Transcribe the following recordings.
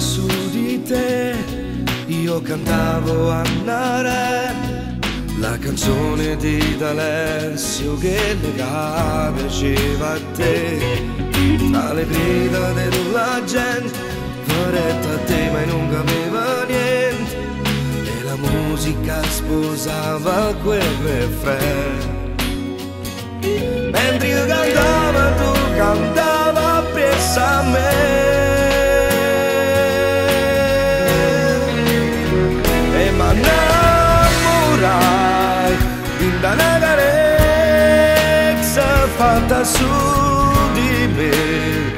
su di te io cantavo Annare, la canzone di D'Alessio che le piaceva a te. Tra le grida della gente vorretta a te ma non capeva niente, e la musica sposava quel refrain. Mentre io cantavo tu cantava appresso a me, e m'innamorai di una carezza fatta su di me.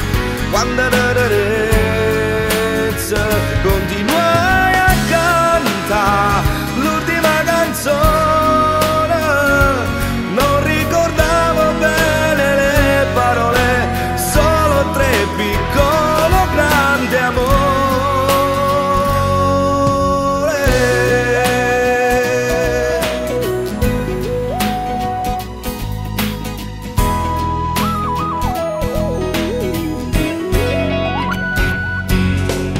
Quando la carezza continuai a cantare l'ultima canzone, non ricordavo bene le parole, solo tre piccolo grande amore.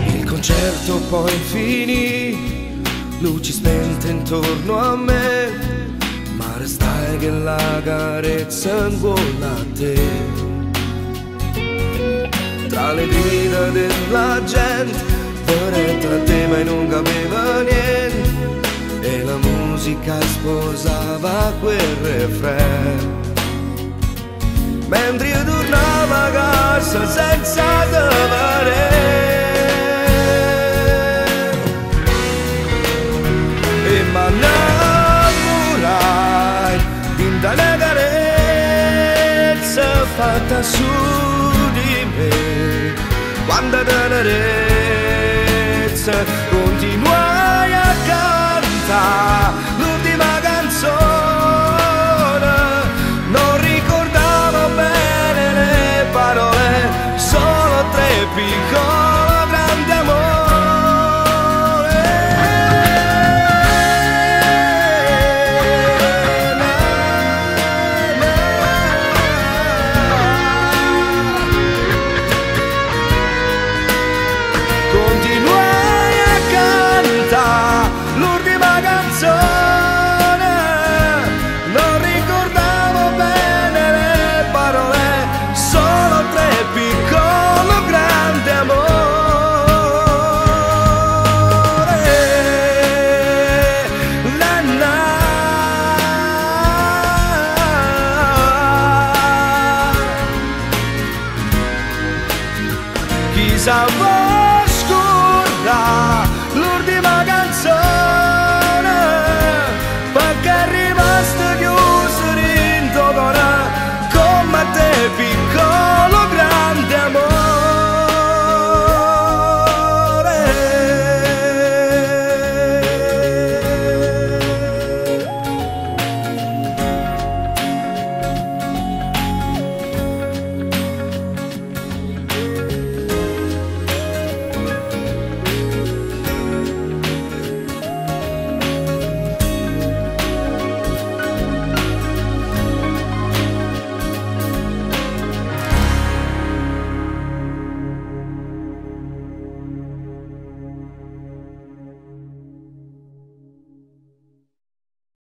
Il concerto poi finì, luci spente intorno a me, ma restai che la carezza incolla a te. Tra le grida della gente vorretta a te ma non capeva niente, e la musica sposava quel refrain. Mentre io tornavo a casa senza sapere, e m'innamorai di una carezza fatta su di me. Quando la carezza continua